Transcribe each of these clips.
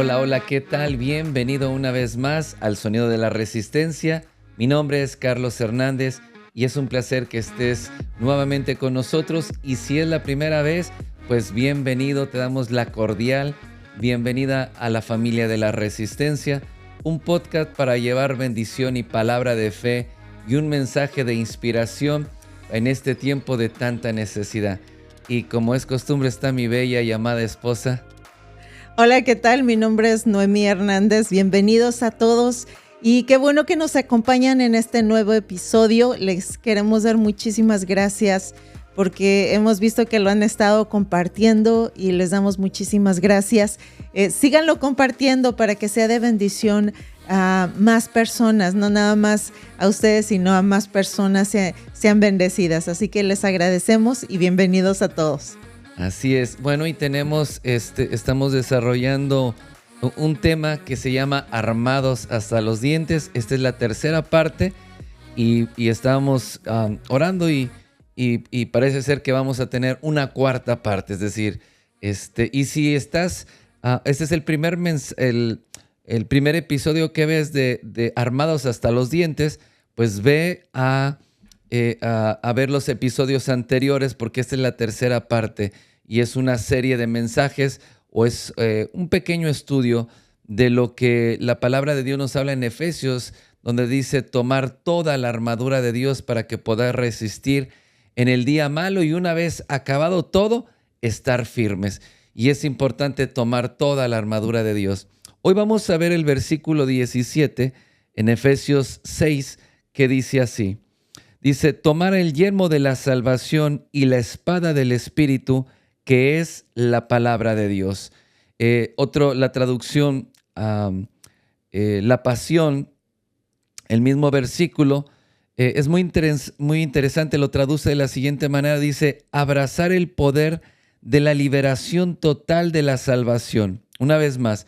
Hola, hola, ¿qué tal? Bienvenido una vez más al Sonido de la Resistencia. Mi nombre es Carlos Hernández y es un placer que estés nuevamente con nosotros. Y si es la primera vez, pues bienvenido, te damos la cordial bienvenida a la familia de la Resistencia, un podcast para llevar bendición y palabra de fe y un mensaje de inspiración en este tiempo de tanta necesidad. Y como es costumbre, está mi bella y amada esposa. Hola, ¿qué tal? Mi nombre es Noemí Hernández. Bienvenidos a todos y qué bueno que nos acompañan en este nuevo episodio. Les queremos dar muchísimas gracias porque hemos visto que lo han estado compartiendo y les damos muchísimas gracias. Síganlo compartiendo para que sea de bendición a más personas, no nada más a ustedes, sino a más personas sean bendecidas. Así que les agradecemos y bienvenidos a todos. Así es. Bueno, y estamos desarrollando un tema que se llama Armados hasta los dientes. Esta es la tercera parte y estábamos orando y parece ser que vamos a tener una cuarta parte. Es decir, y si estás, este es el primer episodio que ves de Armados hasta los dientes, pues ve a ver los episodios anteriores porque esta es la tercera parte. Y es una serie de mensajes o es un pequeño estudio de lo que la palabra de Dios nos habla en Efesios, donde dice tomar toda la armadura de Dios para que podáis resistir en el día malo y una vez acabado todo, estar firmes. Y es importante tomar toda la armadura de Dios. Hoy vamos a ver el versículo 17 en Efesios 6 que dice así. Dice, tomar el yelmo de la salvación y la espada del Espíritu, que es la palabra de Dios. La traducción, la Pasión, el mismo versículo, es muy interesante, lo traduce de la siguiente manera, dice, abrazar el poder de la liberación total de la salvación. Una vez más,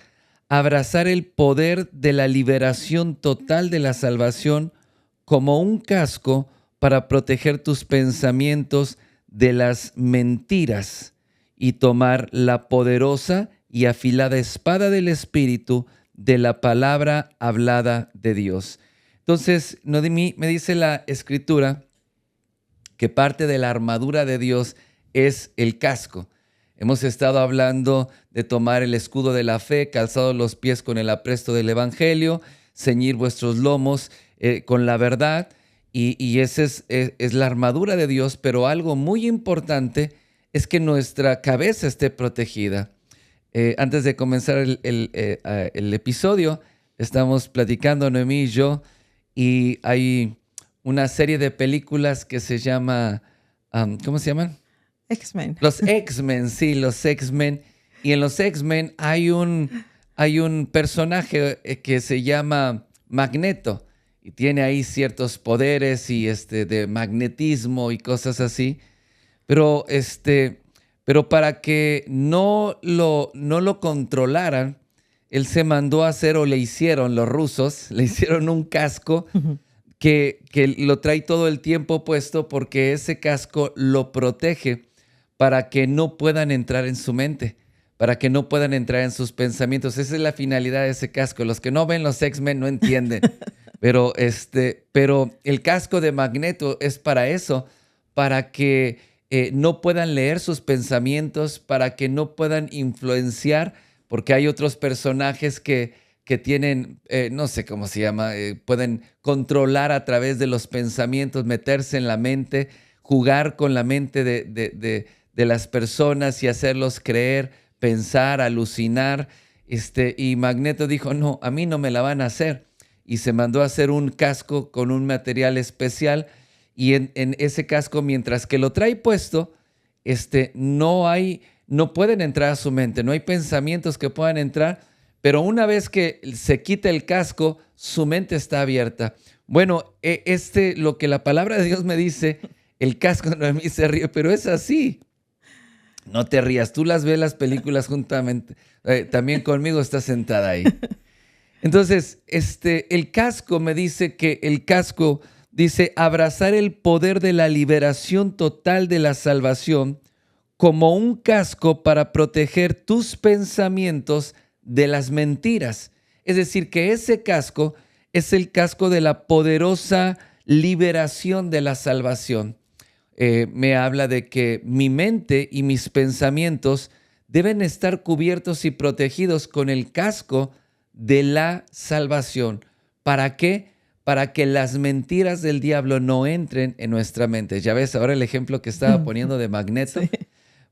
abrazar el poder de la liberación total de la salvación como un casco para proteger tus pensamientos de las mentiras y tomar la poderosa y afilada espada del Espíritu de la palabra hablada de Dios. Entonces, Noemí, me dice la Escritura que parte de la armadura de Dios es el casco. Hemos estado hablando de tomar el escudo de la fe, calzados los pies con el apresto del Evangelio, ceñir vuestros lomos con la verdad, y esa es la armadura de Dios, pero algo muy importante es que nuestra cabeza esté protegida. Antes de comenzar el episodio, estamos platicando Noemí y yo, y hay una serie de películas que se llama, ¿cómo se llaman? X-Men. Los X-Men, sí, los X-Men. Y en los X-Men hay un personaje que se llama Magneto y tiene ahí ciertos poderes y de magnetismo y cosas así. Pero para que no lo controlaran, él se mandó a hacer, o le hicieron los rusos, le hicieron un casco que lo trae todo el tiempo puesto porque ese casco lo protege para que no puedan entrar en su mente, para que no puedan entrar en sus pensamientos. Esa es la finalidad de ese casco. Los que no ven los X-Men no entienden, pero el casco de Magneto es para eso, para que no puedan leer sus pensamientos, para que no puedan influenciar, porque hay otros personajes que tienen, no sé cómo se llama, pueden controlar a través de los pensamientos, meterse en la mente, jugar con la mente de las personas y hacerlos creer, pensar, alucinar. Y Magneto dijo, no, a mí no me la van a hacer. Y se mandó a hacer un casco con un material especial. Y en ese casco, mientras que lo trae puesto, no pueden entrar a su mente, no hay pensamientos que puedan entrar, pero una vez que se quita el casco, su mente está abierta. Bueno, lo que la palabra de Dios me dice, el casco de mí se ríe, pero es así. No te rías, tú ves las películas juntamente, también conmigo estás sentada ahí. Entonces, el casco me dice que el casco dice abrazar el poder de la liberación total de la salvación como un casco para proteger tus pensamientos de las mentiras. Es decir, que ese casco es el casco de la poderosa liberación de la salvación. Me habla de que mi mente y mis pensamientos deben estar cubiertos y protegidos con el casco de la salvación. ¿Para qué? Para que las mentiras del diablo no entren en nuestra mente. Ya ves ahora el ejemplo que estaba poniendo de Magneto. Sí.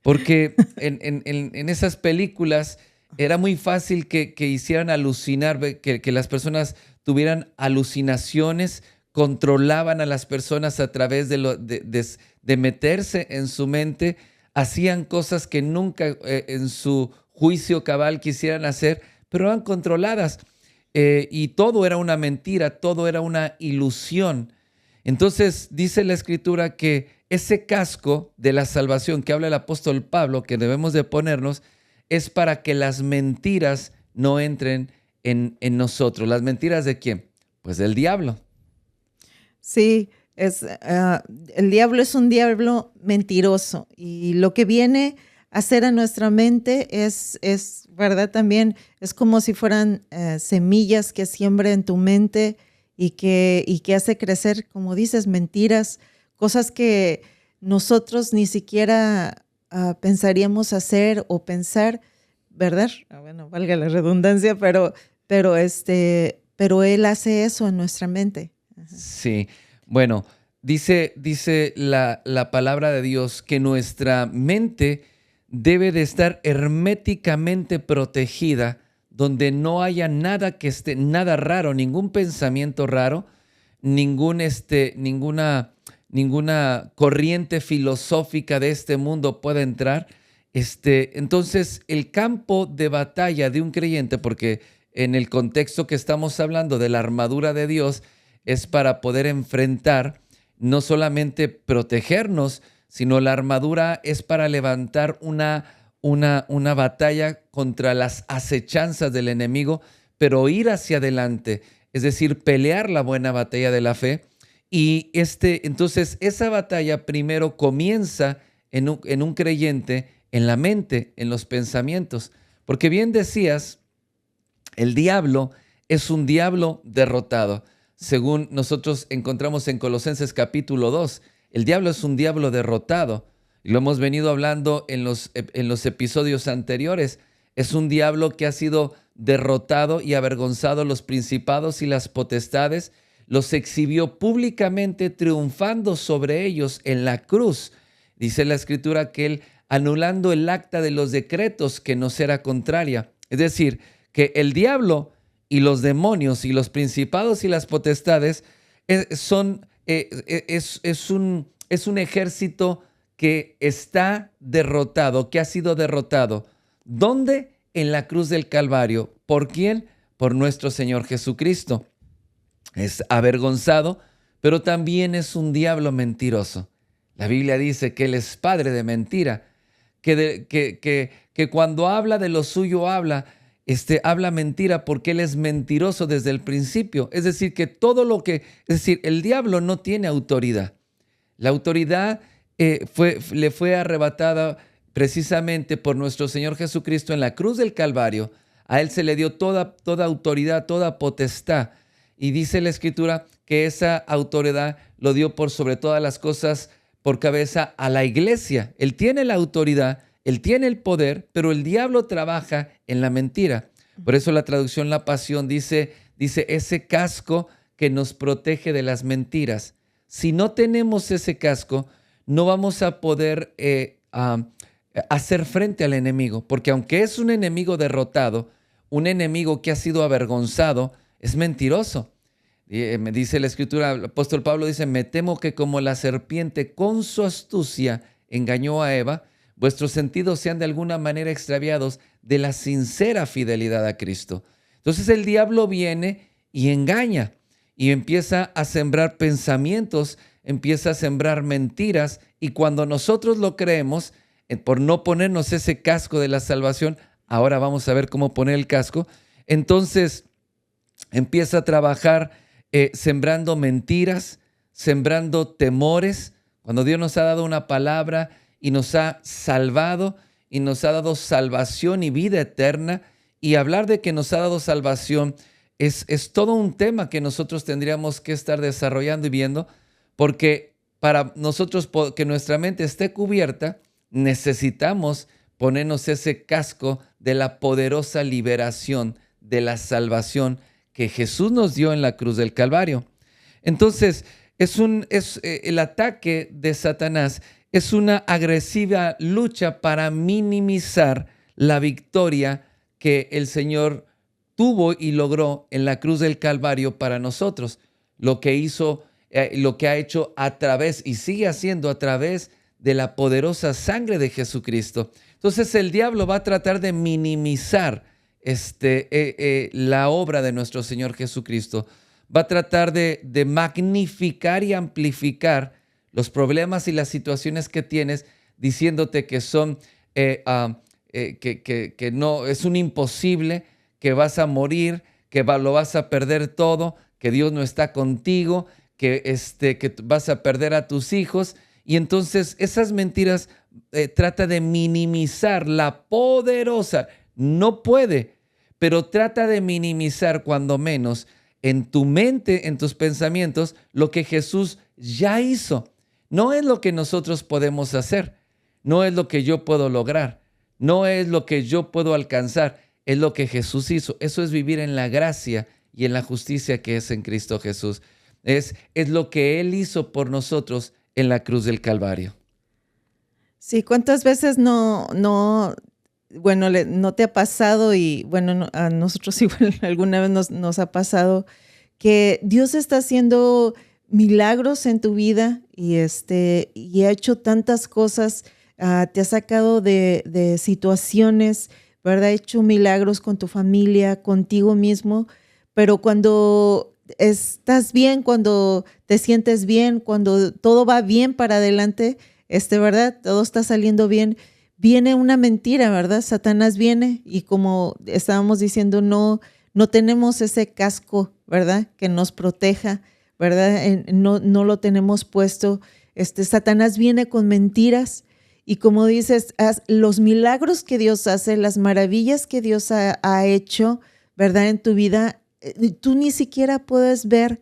Porque en esas películas era muy fácil que hicieran alucinar, que las personas tuvieran alucinaciones, controlaban a las personas a través de meterse en su mente, hacían cosas que nunca en su juicio cabal quisieran hacer, pero eran controladas. Y todo era una mentira, todo era una ilusión. Entonces dice la Escritura que ese casco de la salvación que habla el apóstol Pablo, que debemos de ponernos, es para que las mentiras no entren en nosotros. ¿Las mentiras de quién? Pues del diablo. Sí, el diablo es un diablo mentiroso y lo que viene a hacer a nuestra mente es ¿verdad? También es como si fueran semillas que siembra en tu mente y que hace crecer, como dices, mentiras, cosas que nosotros ni siquiera pensaríamos hacer o pensar, ¿verdad? Bueno, valga la redundancia, pero él hace eso en nuestra mente. Ajá. Sí, bueno, dice la palabra de Dios que nuestra mente debe de estar herméticamente protegida, donde no haya nada que esté, nada raro, ningún pensamiento raro, ninguna corriente filosófica de este mundo pueda entrar. Entonces, el campo de batalla de un creyente, porque en el contexto que estamos hablando de la armadura de Dios, es para poder enfrentar, no solamente protegernos, sino la armadura es para levantar una batalla contra las acechanzas del enemigo, pero ir hacia adelante, es decir, pelear la buena batalla de la fe. Y entonces esa batalla primero comienza en un creyente, en la mente, en los pensamientos. Porque bien decías, el diablo es un diablo derrotado. Según nosotros encontramos en Colosenses capítulo 2, el diablo es un diablo derrotado. Y lo hemos venido hablando en los episodios anteriores. Es un diablo que ha sido derrotado y avergonzado los principados y las potestades. Los exhibió públicamente triunfando sobre ellos en la cruz. Dice la Escritura que él anulando el acta de los decretos que nos era contraria. Es decir, que el diablo y los demonios y los principados y las potestades es un ejército que está derrotado, que ha sido derrotado. ¿Dónde? En la cruz del Calvario. ¿Por quién? Por nuestro Señor Jesucristo. Es avergonzado, pero también es un diablo mentiroso. La Biblia dice que él es padre de mentira, que cuando habla de lo suyo habla mentira porque él es mentiroso desde el principio. Es decir, el diablo no tiene autoridad. La autoridad le fue arrebatada precisamente por nuestro Señor Jesucristo en la cruz del Calvario. A él se le dio toda autoridad, toda potestad. Y dice la Escritura que esa autoridad lo dio por sobre todas las cosas por cabeza a la iglesia. Él tiene la autoridad, él tiene el poder, pero el diablo trabaja en la mentira. Por eso la traducción La Pasión dice ese casco que nos protege de las mentiras. Si no tenemos ese casco, no vamos a poder hacer frente al enemigo, porque aunque es un enemigo derrotado, un enemigo que ha sido avergonzado, es mentiroso. Me dice la Escritura, el apóstol Pablo dice, me temo que como la serpiente con su astucia engañó a Eva, vuestros sentidos sean de alguna manera extraviados de la sincera fidelidad a Cristo. Entonces el diablo viene y engaña y empieza a sembrar pensamientos, empieza a sembrar mentiras, y cuando nosotros lo creemos, por no ponernos ese casco de la salvación, ahora vamos a ver cómo poner el casco, entonces empieza a trabajar sembrando mentiras, sembrando temores, cuando Dios nos ha dado una palabra y nos ha salvado y nos ha dado salvación y vida eterna, Y hablar de que nos ha dado salvación es todo un tema que nosotros tendríamos que estar desarrollando y viendo, porque para nosotros que nuestra mente esté cubierta, necesitamos ponernos ese casco de la poderosa liberación, de la salvación que Jesús nos dio en la cruz del Calvario. Entonces, el ataque de Satanás es una agresiva lucha para minimizar la victoria que el Señor tuvo y logró en la cruz del Calvario para nosotros. Lo que ha hecho a través y sigue haciendo a través de la poderosa sangre de Jesucristo. Entonces el diablo va a tratar de minimizar la obra de nuestro Señor Jesucristo. Va a tratar de magnificar y amplificar los problemas y las situaciones que tienes, diciéndote que son que no es un imposible, que vas a morir, que lo vas a perder todo, que Dios no está contigo, que vas a perder a tus hijos. Y entonces esas mentiras trata de minimizar la poderosa, no puede, pero trata de minimizar cuando menos en tu mente, en tus pensamientos, lo que Jesús ya hizo. No es lo que nosotros podemos hacer, no es lo que yo puedo lograr, no es lo que yo puedo alcanzar, es lo que Jesús hizo. Eso es vivir en la gracia y en la justicia que es en Cristo Jesús. Es lo que Él hizo por nosotros en la cruz del Calvario. Sí, ¿cuántas veces no te ha pasado? Y bueno, a nosotros igual alguna vez nos ha pasado que Dios está haciendo milagros en tu vida y ha hecho tantas cosas, te ha sacado de situaciones, ¿verdad? Ha hecho milagros con tu familia, contigo mismo, pero cuando estás bien, cuando te sientes bien, cuando todo va bien para adelante, ¿verdad? Todo está saliendo bien. Viene una mentira, ¿verdad? Satanás viene y como estábamos diciendo, no tenemos ese casco, ¿verdad? Que nos proteja, ¿verdad? No lo tenemos puesto. Satanás viene con mentiras y como dices, los milagros que Dios hace, las maravillas que Dios ha hecho, ¿verdad? En tu vida, tú ni siquiera puedes ver,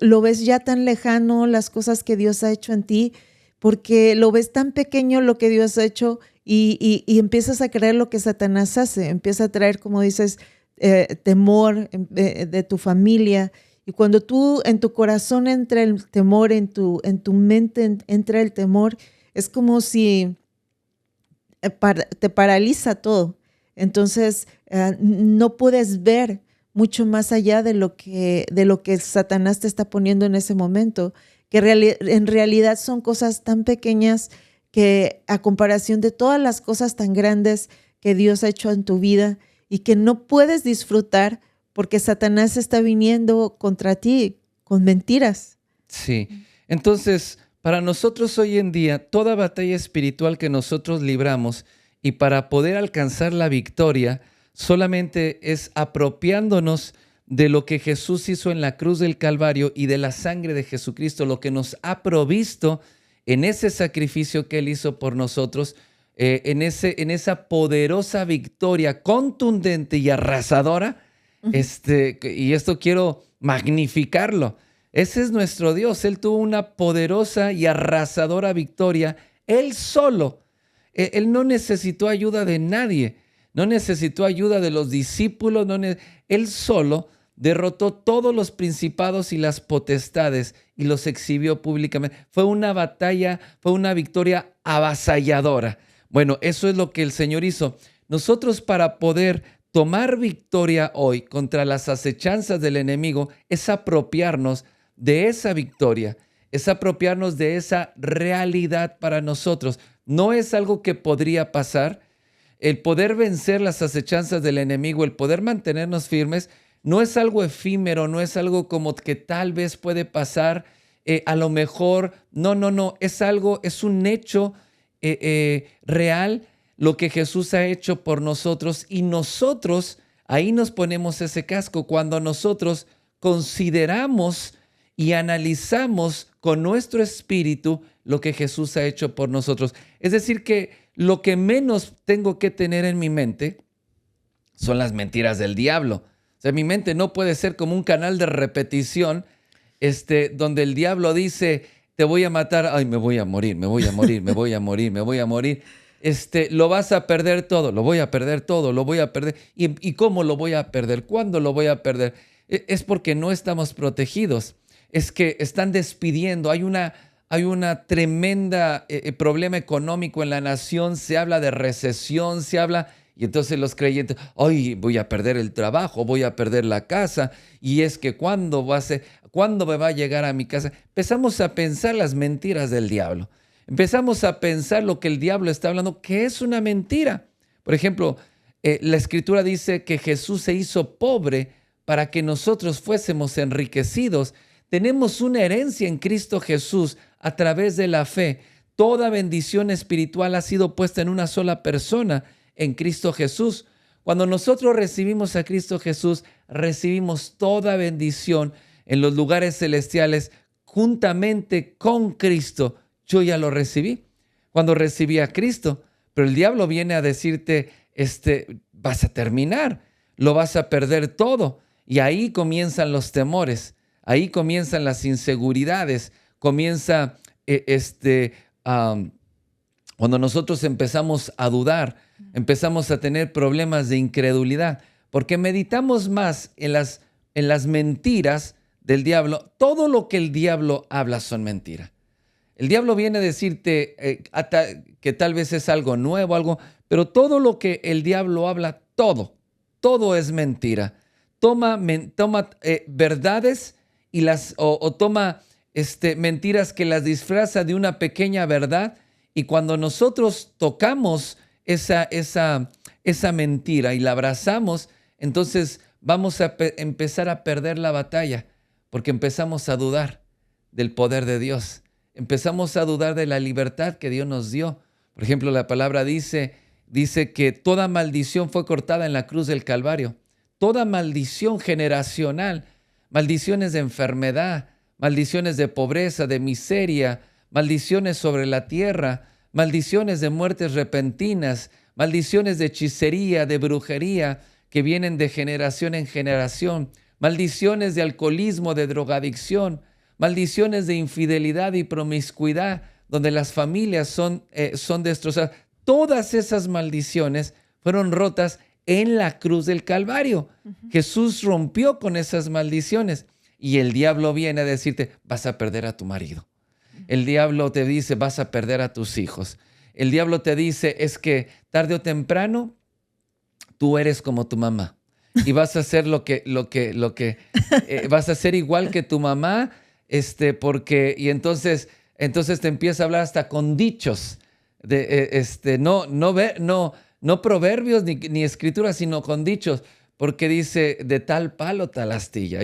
lo ves ya tan lejano, las cosas que Dios ha hecho en ti, porque lo ves tan pequeño lo que Dios ha hecho y empiezas a creer lo que Satanás hace, empieza a traer, como dices, temor de tu familia. Y cuando tú en tu corazón entra el temor, en tu mente entra el temor, es como si te paraliza todo. Entonces no puedes ver mucho más allá de lo que Satanás te está poniendo en ese momento, que en realidad son cosas tan pequeñas que a comparación de todas las cosas tan grandes que Dios ha hecho en tu vida y que no puedes disfrutar porque Satanás está viniendo contra ti con mentiras. Sí, entonces para nosotros hoy en día toda batalla espiritual que nosotros libramos y para poder alcanzar la victoria solamente es apropiándonos de lo que Jesús hizo en la cruz del Calvario y de la sangre de Jesucristo, lo que nos ha provisto en ese sacrificio que Él hizo por nosotros, en esa poderosa victoria contundente y arrasadora. Y esto quiero magnificarlo. Ese es nuestro Dios. Él tuvo una poderosa y arrasadora victoria. Él solo. Él no necesitó ayuda de nadie. No necesitó ayuda de los discípulos. Él solo derrotó todos los principados y las potestades y los exhibió públicamente. Fue una batalla, fue una victoria avasalladora. Bueno, eso es lo que el Señor hizo. Nosotros para poder tomar victoria hoy contra las acechanzas del enemigo es apropiarnos de esa victoria, es apropiarnos de esa realidad para nosotros. No es algo que podría pasar. El poder vencer las acechanzas del enemigo, el poder mantenernos firmes, no es algo efímero, no es algo como que tal vez puede pasar, a lo mejor, no, es un hecho real, lo que Jesús ha hecho por nosotros y nosotros, ahí nos ponemos ese casco cuando nosotros consideramos y analizamos con nuestro espíritu lo que Jesús ha hecho por nosotros. Es decir, que lo que menos tengo que tener en mi mente son las mentiras del diablo. O sea, mi mente no puede ser como un canal de repetición donde el diablo dice, te voy a matar, ay, me voy a morir, me voy a morir, me voy a morir, me voy a morir. Lo vas a perder todo, lo voy a perder todo, lo voy a perder. ¿Y cómo lo voy a perder? ¿Cuándo lo voy a perder? Es porque no estamos protegidos. Es que están despidiendo. Hay una tremenda problema económico en la nación. Se habla de recesión, y entonces los creyentes, ay, voy a perder el trabajo, voy a perder la casa. Y es que ¿cuándo me va a llegar a mi casa? Empezamos a pensar las mentiras del diablo. Empezamos a pensar lo que el diablo está hablando, que es una mentira. Por ejemplo, la Escritura dice que Jesús se hizo pobre para que nosotros fuésemos enriquecidos. Tenemos una herencia en Cristo Jesús a través de la fe. Toda bendición espiritual ha sido puesta en una sola persona, en Cristo Jesús. Cuando nosotros recibimos a Cristo Jesús, recibimos toda bendición en los lugares celestiales juntamente con Cristo. Yo ya lo recibí cuando recibí a Cristo, pero el diablo viene a decirte, vas a terminar, lo vas a perder todo. Y ahí comienzan los temores, ahí comienzan las inseguridades, comienza cuando nosotros empezamos a dudar, empezamos a tener problemas de incredulidad, porque meditamos más en las mentiras del diablo. Todo lo que el diablo habla son mentiras. El diablo viene a decirte que tal vez es algo nuevo, pero todo lo que el diablo habla, todo es mentira. Toma verdades y toma mentiras que las disfraza de una pequeña verdad, y cuando nosotros tocamos esa mentira y la abrazamos, entonces vamos a empezar a perder la batalla, porque empezamos a dudar del poder de Dios. Empezamos a dudar de la libertad que Dios nos dio. Por ejemplo, la palabra dice que toda maldición fue cortada en la cruz del Calvario. Toda maldición generacional, maldiciones de enfermedad, maldiciones de pobreza, de miseria, maldiciones sobre la tierra, maldiciones de muertes repentinas, maldiciones de hechicería, de brujería, que vienen de generación en generación, maldiciones de alcoholismo, de drogadicción, maldiciones de infidelidad y promiscuidad, donde las familias son destrozadas. Todas esas maldiciones fueron rotas en la cruz del Calvario. Jesús rompió con esas maldiciones, y el diablo viene a decirte, vas a perder a tu marido. El diablo te dice, vas a perder a tus hijos. El diablo te dice, es que tarde o temprano tú eres como tu mamá y vas a hacer vas a ser igual que tu mamá, y entonces te empieza a hablar hasta con dichos, no proverbios ni escrituras, sino con dichos, porque dice, de tal palo tal astilla.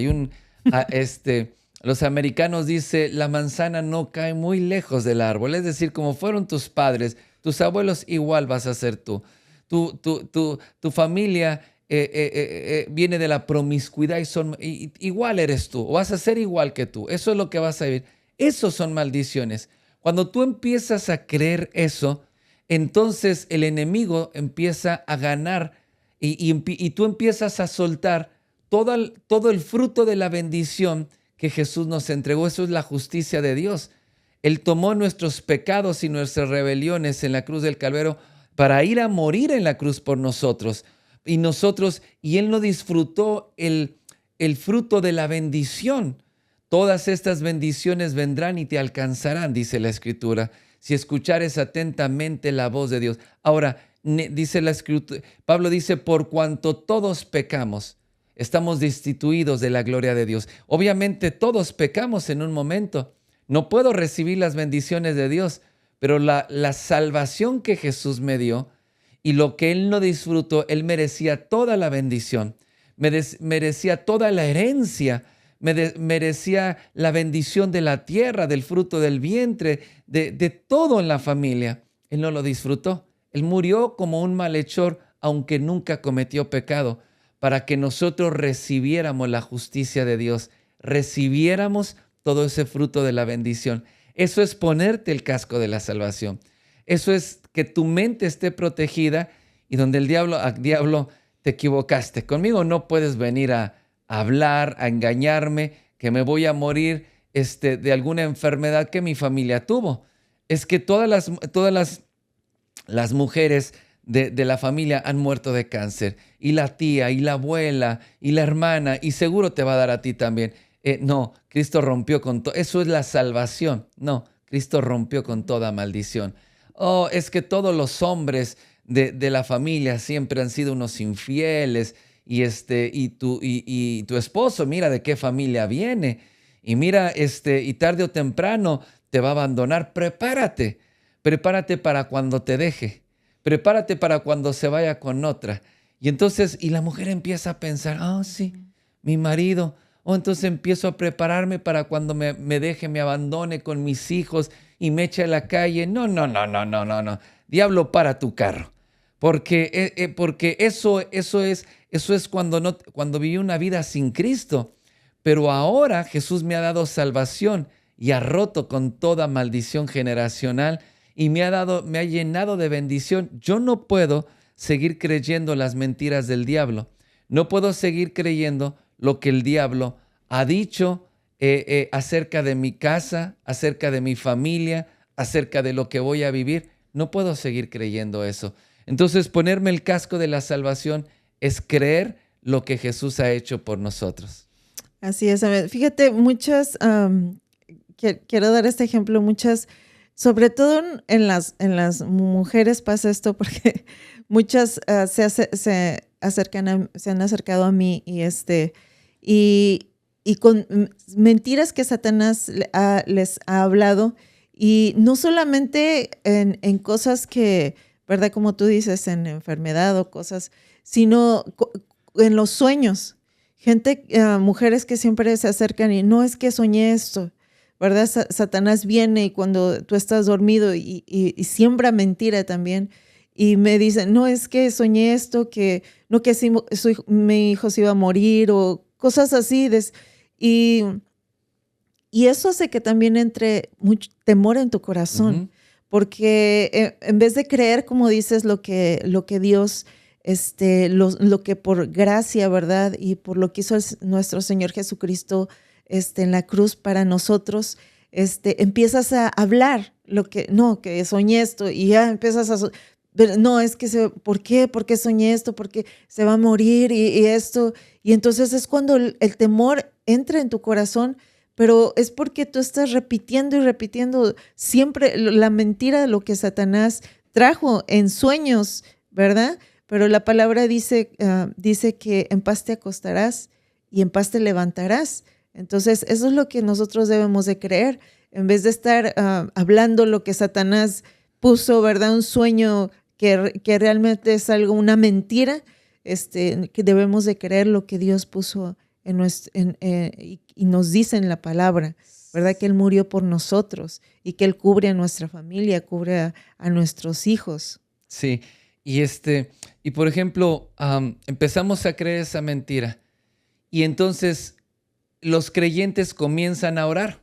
Los americanos dicen, la manzana no cae muy lejos del árbol. Es decir, como fueron tus padres, tus abuelos, igual vas a ser tú. Tu familia viene de la promiscuidad y igual eres tú. O vas a ser igual que tú. Eso es lo que vas a vivir. Eso son maldiciones. Cuando tú empiezas a creer eso, entonces el enemigo empieza a ganar y tú empiezas a soltar todo el fruto de la bendición que Jesús nos entregó. Eso es la justicia de Dios. Él tomó nuestros pecados y nuestras rebeliones en la cruz del Calvario para ir a morir en la cruz por nosotros. Y Él no disfrutó el fruto de la bendición. Todas estas bendiciones vendrán y te alcanzarán, dice la Escritura, si escuchares atentamente la voz de Dios. Ahora, dice la Escritura, Pablo dice, por cuanto todos pecamos, estamos destituidos de la gloria de Dios. Obviamente todos pecamos en un momento. No puedo recibir las bendiciones de Dios, pero la salvación que Jesús me dio y lo que Él no disfrutó, Él merecía toda la bendición, merecía toda la herencia, merecía la bendición de la tierra, del fruto del vientre, de todo en la familia. Él no lo disfrutó. Él murió como un malhechor, aunque nunca cometió pecado, para que nosotros recibiéramos la justicia de Dios, recibiéramos todo ese fruto de la bendición. Eso es ponerte el casco de la salvación. Eso es que tu mente esté protegida, y donde el diablo te equivocaste. Conmigo no puedes venir a hablar, a engañarme, que me voy a morir de alguna enfermedad que mi familia tuvo. Es que las mujeres de la familia han muerto de cáncer, y la tía, y la abuela, y la hermana, y seguro te va a dar a ti también. No, Cristo rompió con todo. Eso es la salvación. No, Cristo rompió con toda maldición. Oh, es que todos los hombres de la familia siempre han sido unos infieles, y tu esposo, mira de qué familia viene, y mira, y tarde o temprano te va a abandonar. Prepárate para cuando te deje. Prepárate para cuando se vaya con otra. Y entonces, y la mujer empieza a pensar, sí, mi marido. Entonces empiezo a prepararme para cuando me deje, me abandone con mis hijos y me eche a la calle. No, no, no, no, no, no, no. Diablo, para tu carro. Porque eso es cuando viví una vida sin Cristo. Pero ahora Jesús me ha dado salvación y ha roto con toda maldición generacional y me ha llenado de bendición. Yo no puedo seguir creyendo las mentiras del diablo. No puedo seguir creyendo lo que el diablo ha dicho acerca de mi casa, acerca de mi familia, acerca de lo que voy a vivir. No puedo seguir creyendo eso. Entonces, ponerme el casco de la salvación es creer lo que Jesús ha hecho por nosotros. Así es. Fíjate, quiero dar este ejemplo, sobre todo en las mujeres pasa esto, porque muchas se han acercado a mí y con mentiras que Satanás les ha hablado, y no solamente en cosas que, ¿verdad? Como tú dices, en enfermedad o cosas, sino en los sueños. Mujeres que siempre se acercan y no, es que soñé esto, ¿verdad? Satanás viene y cuando tú estás dormido y siembra mentira también, y me dicen, no, es que soñé esto, que no, que sí, mi hijo se iba a morir o cosas así. Y eso hace que también entre mucho temor en tu corazón, uh-huh. Porque en vez de creer, como dices, lo que Dios, lo que por gracia, ¿verdad? Y por lo que hizo nuestro Señor Jesucristo en la cruz para nosotros, empiezas a hablar que soñé esto, y ya empiezas a... No, es que ¿por qué? ¿Por qué soñé esto? Porque se va a morir y esto. Y entonces es cuando el temor entra en tu corazón, pero es porque tú estás repitiendo y repitiendo siempre la mentira de lo que Satanás trajo en sueños, ¿verdad? Pero la palabra dice que en paz te acostarás y en paz te levantarás. Entonces eso es lo que nosotros debemos de creer, en vez de estar hablando lo que Satanás puso, ¿verdad? Un sueño que realmente es una mentira, que debemos de creer lo que Dios puso y nos dice en la palabra, ¿verdad? Que Él murió por nosotros y que Él cubre a nuestra familia, cubre a nuestros hijos. Sí, y por ejemplo, empezamos a creer esa mentira y entonces los creyentes comienzan a orar,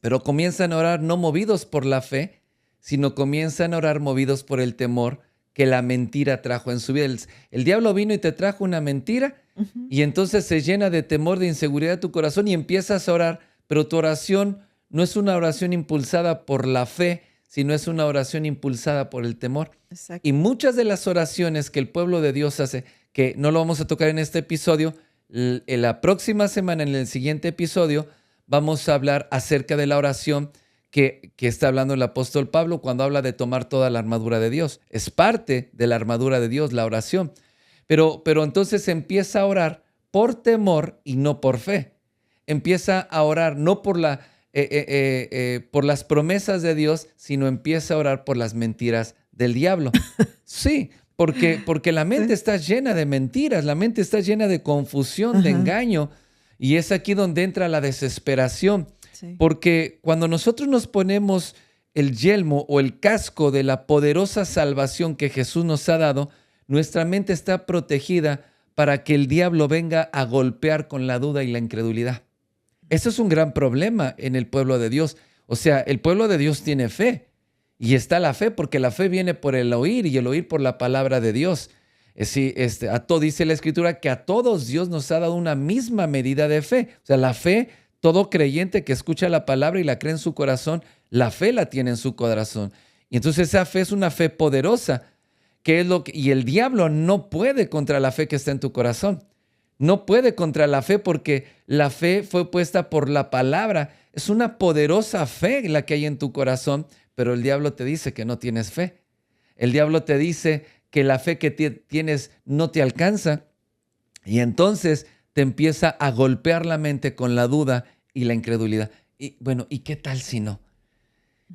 pero comienzan a orar no movidos por la fe, sino comienzan a orar movidos por el temor que la mentira trajo en su vida. El diablo vino y te trajo una mentira, uh-huh. Y entonces se llena de temor, de inseguridad tu corazón y empiezas a orar, pero tu oración no es una oración impulsada por la fe, sino es una oración impulsada por el temor. Exacto. Y muchas de las oraciones que el pueblo de Dios hace, que no lo vamos a tocar en este episodio, en la próxima semana, en el siguiente episodio, vamos a hablar acerca de la oración que está hablando el apóstol Pablo cuando habla de tomar toda la armadura de Dios. Es parte de la armadura de Dios, la oración. Pero entonces empieza a orar por temor y no por fe. Empieza a orar no por las promesas de Dios, sino empieza a orar por las mentiras del diablo. Sí, porque la mente está llena de mentiras, la mente está llena de confusión, de engaño, y es aquí donde entra la desesperación. Sí. Porque cuando nosotros nos ponemos el yelmo o el casco de la poderosa salvación que Jesús nos ha dado, nuestra mente está protegida para que el diablo venga a golpear con la duda y la incredulidad. Eso es un gran problema en el pueblo de Dios. O sea, el pueblo de Dios tiene fe, y está la fe porque la fe viene por el oír y el oír por la palabra de Dios. Sí, dice la Escritura que a todos Dios nos ha dado una misma medida de fe. O sea, la fe, todo creyente que escucha la palabra y la cree en su corazón, la fe la tiene en su corazón. Y entonces esa fe es una fe poderosa. Y el diablo no puede contra la fe que está en tu corazón. No puede contra la fe porque la fe fue puesta por la palabra. Es una poderosa fe la que hay en tu corazón, pero el diablo te dice que no tienes fe. El diablo te dice que la fe que tienes no te alcanza y entonces te empieza a golpear la mente con la duda y la incredulidad. Y bueno, ¿y qué tal si no?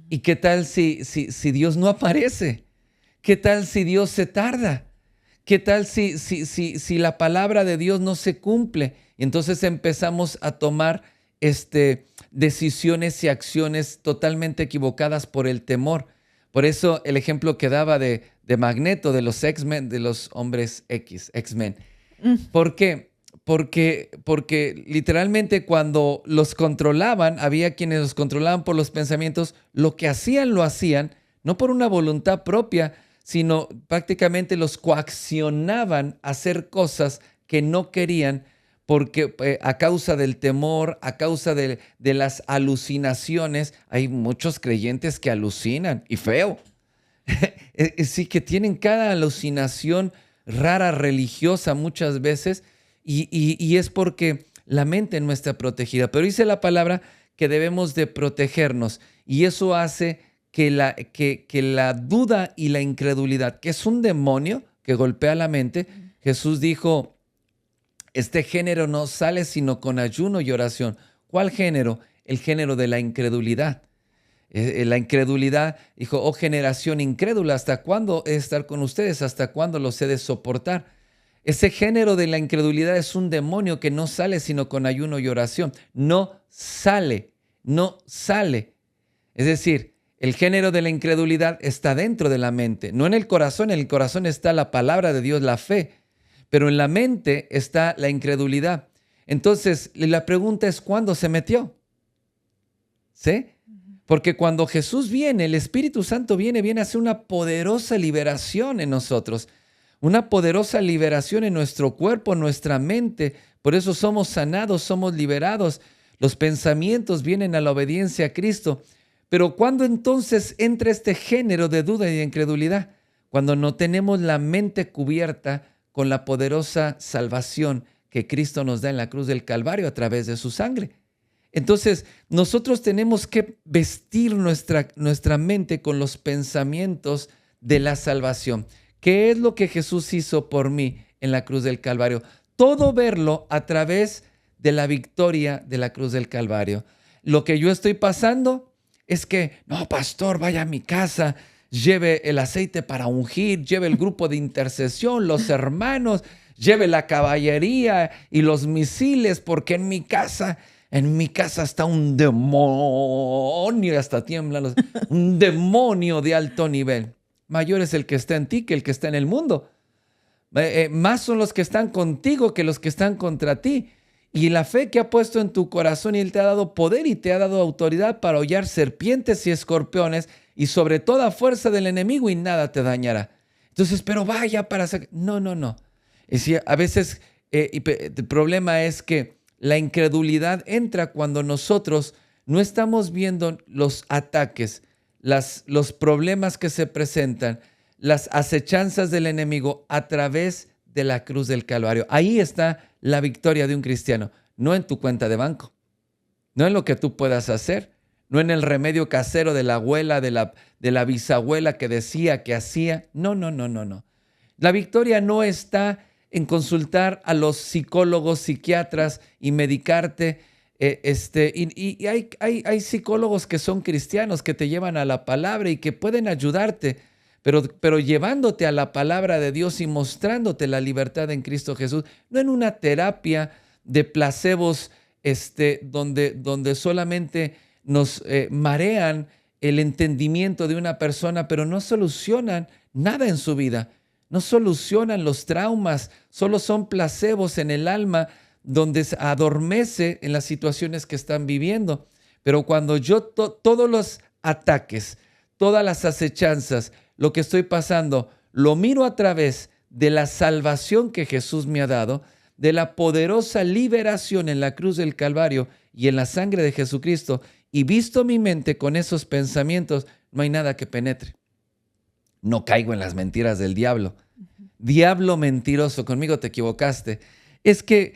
¿Y qué tal si Dios no aparece? ¿Qué tal si Dios se tarda? ¿Qué tal si la palabra de Dios no se cumple? Y entonces empezamos a tomar decisiones y acciones totalmente equivocadas por el temor. Por eso el ejemplo que daba de Magneto, de los X-Men, de los hombres X-Men. ¿Por qué? Porque literalmente cuando los controlaban, había quienes los controlaban por los pensamientos, lo que hacían, lo hacían, no por una voluntad propia, sino prácticamente los coaccionaban a hacer cosas que no querían porque a causa del temor, a causa de las alucinaciones, hay muchos creyentes que alucinan y feo. Sí, que tienen cada alucinación rara, religiosa muchas veces y es porque la mente no está protegida. Pero dice la palabra que debemos de protegernos y eso hace que la duda y la incredulidad, que es un demonio que golpea la mente, Jesús dijo, este género no sale sino con ayuno y oración. ¿Cuál género? El género de la incredulidad. La incredulidad, dijo, oh generación incrédula, ¿hasta cuándo he de estar con ustedes? ¿Hasta cuándo los he de soportar? Ese género de la incredulidad es un demonio que no sale sino con ayuno y oración. No sale. Es decir, el género de la incredulidad está dentro de la mente, no en el corazón. En el corazón está la palabra de Dios, la fe, pero en la mente está la incredulidad. Entonces, la pregunta es, ¿cuándo se metió? ¿Sí? Porque cuando Jesús viene, el Espíritu Santo viene a hacer una poderosa liberación en nosotros, una poderosa liberación en nuestro cuerpo, en nuestra mente. Por eso somos sanados, somos liberados. Los pensamientos vienen a la obediencia a Cristo. Pero ¿cuándo entonces entra este género de duda y de incredulidad? Cuando no tenemos la mente cubierta con la poderosa salvación que Cristo nos da en la cruz del Calvario a través de su sangre. Entonces, nosotros tenemos que vestir nuestra mente con los pensamientos de la salvación. ¿Qué es lo que Jesús hizo por mí en la cruz del Calvario? Todo verlo a través de la victoria de la cruz del Calvario. Lo que yo estoy pasando es que, no, pastor, vaya a mi casa, lleve el aceite para ungir, lleve el grupo de intercesión, los hermanos, lleve la caballería y los misiles, porque en mi casa está un demonio, hasta tiemblan, un demonio de alto nivel. Mayor es el que está en ti que el que está en el mundo. Más son los que están contigo que los que están contra ti. Y la fe que ha puesto en tu corazón, y Él te ha dado poder y te ha dado autoridad para hollar serpientes y escorpiones y sobre toda fuerza del enemigo y nada te dañará. Entonces, pero vaya para sacar. No. Es decir, a veces el problema es que la incredulidad entra cuando nosotros no estamos viendo los ataques, los problemas que se presentan, las acechanzas del enemigo a través de la cruz del Calvario. Ahí está la victoria de un cristiano, no en tu cuenta de banco, no en lo que tú puedas hacer, no en el remedio casero de la abuela, de la bisabuela que decía, que hacía. No. La victoria no está en consultar a los psicólogos, psiquiatras y medicarte. Y hay psicólogos que son cristianos que te llevan a la palabra y que pueden ayudarte, pero llevándote a la palabra de Dios y mostrándote la libertad en Cristo Jesús, no en una terapia de placebos donde solamente nos marean el entendimiento de una persona, pero no solucionan nada en su vida, no solucionan los traumas, solo son placebos en el alma donde se adormece en las situaciones que están viviendo. Pero cuando yo todos los ataques, todas las acechanzas, lo que estoy pasando, lo miro a través de la salvación que Jesús me ha dado, de la poderosa liberación en la cruz del Calvario y en la sangre de Jesucristo, y visto mi mente con esos pensamientos, no hay nada que penetre. No caigo en las mentiras del diablo. Diablo mentiroso, conmigo te equivocaste. Es que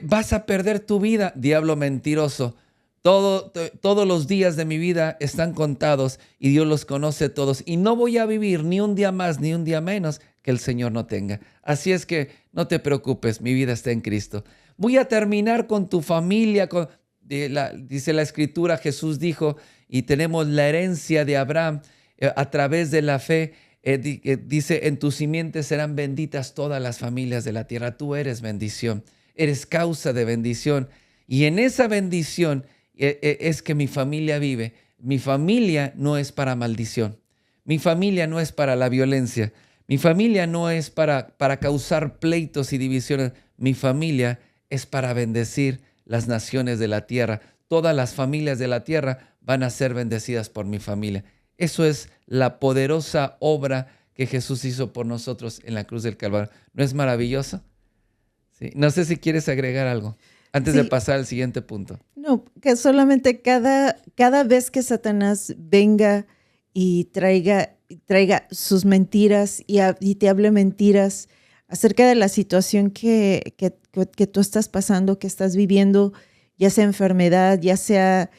vas a perder tu vida, diablo mentiroso. Todos los días de mi vida están contados y Dios los conoce todos. Y no voy a vivir ni un día más ni un día menos que el Señor no tenga. Así es que no te preocupes, mi vida está en Cristo. Voy a terminar con tu familia. Dice la Escritura, Jesús dijo, y tenemos la herencia de Abraham a través de la fe. Dice, en tus simientes serán benditas todas las familias de la tierra. Tú eres bendición, eres causa de bendición. Y en esa bendición es que mi familia vive. Mi familia no es para maldición. Mi familia no es para la violencia. Mi familia no es para causar pleitos y divisiones. Mi familia es para bendecir las naciones de la tierra. Todas las familias de la tierra van a ser bendecidas por mi familia. Eso es la poderosa obra que Jesús hizo por nosotros en la cruz del Calvario. ¿No es maravilloso? Sí. No sé si quieres agregar algo antes de pasar al siguiente punto. No, que solamente cada vez que Satanás venga y traiga sus mentiras y te hable mentiras acerca de la situación que tú estás pasando, que estás viviendo, ya sea enfermedad, ya sea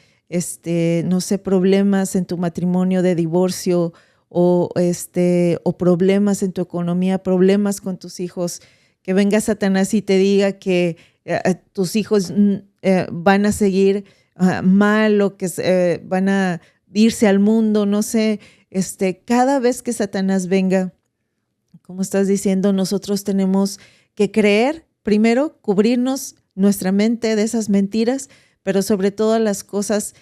no sé, problemas en tu matrimonio de divorcio o problemas en tu economía, problemas con tus hijos, que venga Satanás y te diga que tus hijos van a seguir mal o que van a irse al mundo, no sé, cada vez que Satanás venga, como estás diciendo, nosotros tenemos que creer, primero, cubrirnos nuestra mente de esas mentiras, pero sobre todas las cosas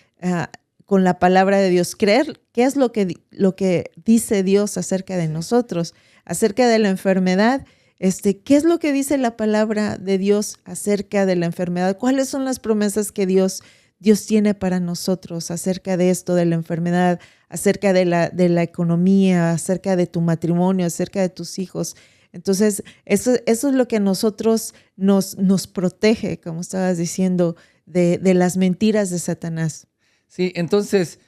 con la palabra de Dios. Creer qué es lo que dice Dios acerca de nosotros, acerca de la enfermedad. ¿Qué es lo que dice la palabra de Dios acerca de la enfermedad? ¿Cuáles son las promesas que Dios tiene para nosotros acerca de esto, de la enfermedad, acerca de la economía, acerca de tu matrimonio, acerca de tus hijos? Entonces, eso es lo que a nosotros nos protege, como estabas diciendo, de las mentiras de Satanás. Sí, entonces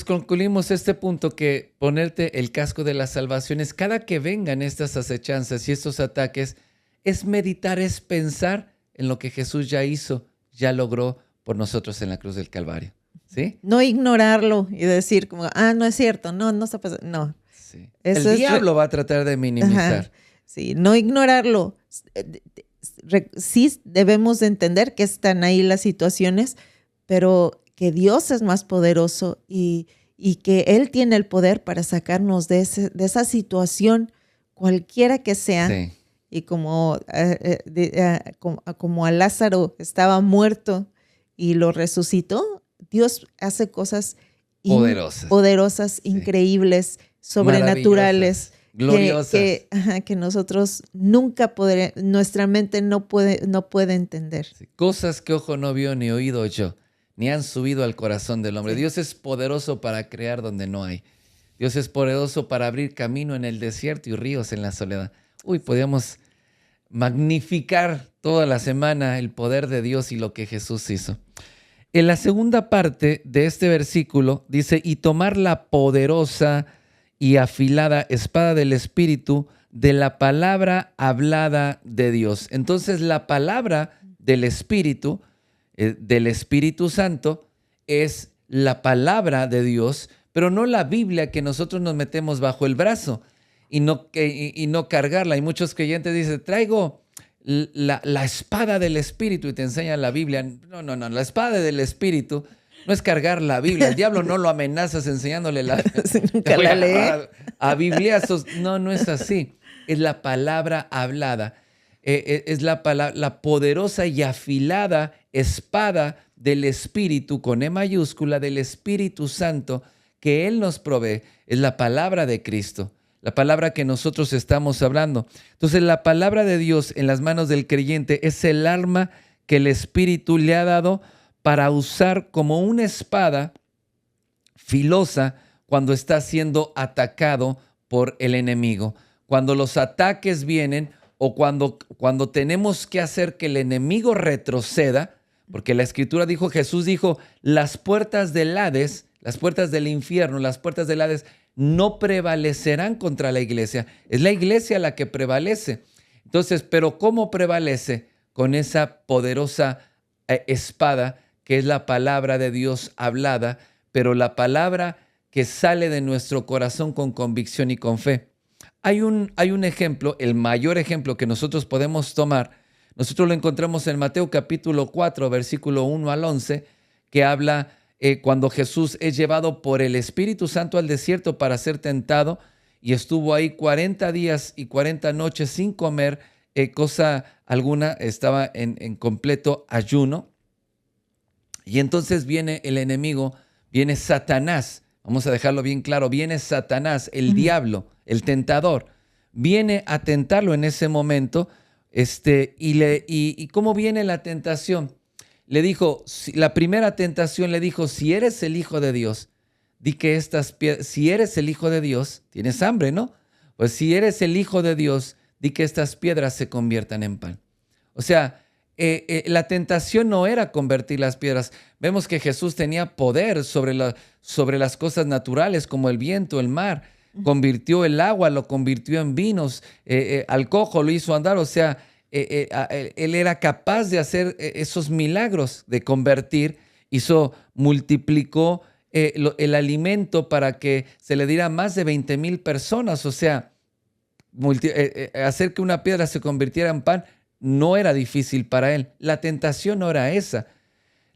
concluimos este punto, que ponerte el casco de la salvación es cada que vengan estas acechanzas y estos ataques, es meditar, es pensar en lo que Jesús ya hizo, ya logró por nosotros en la cruz del Calvario. ¿Sí? No ignorarlo y decir como, no es cierto, no está pasando, no. Sí. El diablo va a tratar de minimizar. Ajá. Sí, no ignorarlo. Sí debemos de entender que están ahí las situaciones, pero que Dios es más poderoso y que Él tiene el poder para sacarnos de esa situación, cualquiera que sea. Sí. Y como a Lázaro estaba muerto y lo resucitó, Dios hace cosas poderosas, sí, increíbles, sobrenaturales, gloriosas, que nosotros nunca nuestra mente no puede entender. Sí. Cosas que ojo no vio ni oído oyó, ni han subido al corazón del hombre. Sí. Dios es poderoso para crear donde no hay. Dios es poderoso para abrir camino en el desierto y ríos en la soledad. Podríamos magnificar toda la semana el poder de Dios y lo que Jesús hizo. En la segunda parte de este versículo dice, y tomar la poderosa y afilada espada del Espíritu, de la palabra hablada de Dios. Entonces la palabra del Espíritu Santo, es la palabra de Dios, pero no la Biblia que nosotros nos metemos bajo el brazo y no cargarla. Y muchos creyentes dicen, traigo la espada del Espíritu, y te enseñan la Biblia. No, la espada del Espíritu no es cargar la Biblia. El diablo no lo amenazas enseñándole nunca la lee. A bibliazos. No es así. Es la palabra hablada. Es la poderosa y afilada espada del Espíritu, con E mayúscula, del Espíritu Santo, que Él nos provee. Es la palabra de Cristo, la palabra que nosotros estamos hablando. Entonces, la palabra de Dios en las manos del creyente es el arma que el Espíritu le ha dado para usar como una espada filosa cuando está siendo atacado por el enemigo. cuando los ataques vienen o cuando tenemos que hacer que el enemigo retroceda, porque la Escritura dijo, Jesús dijo, las puertas del Hades, las puertas del infierno, las puertas del Hades no prevalecerán contra la iglesia. Es la iglesia la que prevalece. Entonces, ¿pero cómo prevalece? Con esa poderosa espada que es la palabra de Dios hablada, pero la palabra que sale de nuestro corazón con convicción y con fe. Hay un ejemplo, el mayor ejemplo que nosotros podemos tomar. Nosotros lo encontramos en Mateo capítulo 4, versículo 1 al 11, que habla cuando Jesús es llevado por el Espíritu Santo al desierto para ser tentado, y estuvo ahí 40 días y 40 noches sin comer cosa alguna, estaba en completo ayuno. Y entonces viene el enemigo, viene Satanás, vamos a dejarlo bien claro, viene Satanás, el diablo, el tentador, viene a tentarlo en ese momento. ¿Y cómo viene la tentación? Le dijo, la primera tentación le dijo, si eres el Hijo de Dios, di que estas piedras, si eres el Hijo de Dios, tienes hambre, ¿no? Pues si eres el Hijo de Dios, di que estas piedras se conviertan en pan. O sea, la tentación no era convertir las piedras. Vemos que Jesús tenía poder sobre las cosas naturales como el viento, el mar. Convirtió el agua, lo convirtió en vinos, al cojo lo hizo andar. O sea, él era capaz de hacer esos milagros, de convertir, multiplicó el alimento para que se le diera a más de 20,000 personas. O sea, hacer que una piedra se convirtiera en pan no era difícil para él. La tentación no era esa.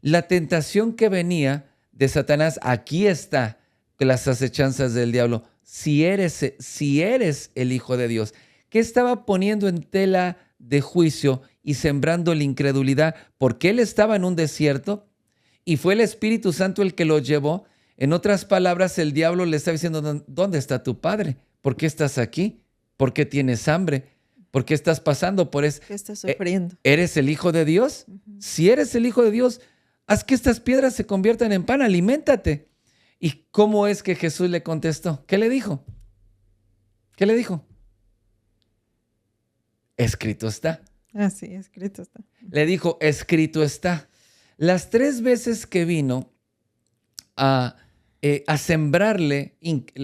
La tentación que venía de Satanás, aquí está las acechanzas del diablo. Si eres el Hijo de Dios, ¿qué estaba poniendo en tela de juicio y sembrando la incredulidad? Porque él estaba en un desierto y fue el Espíritu Santo el que lo llevó. En otras palabras, el diablo le estaba diciendo, ¿dónde está tu padre? ¿Por qué estás aquí? ¿Por qué tienes hambre? ¿Por qué estás pasando por eso? ¿Qué estás sufriendo? ¿Eres el Hijo de Dios? Si eres el Hijo de Dios, haz que estas piedras se conviertan en pan, aliméntate. ¿Y cómo es que Jesús le contestó? ¿Qué le dijo? ¿Qué le dijo? Escrito está. Ah, sí, escrito está. Le dijo, escrito está. Las 3 veces que vino a sembrarle,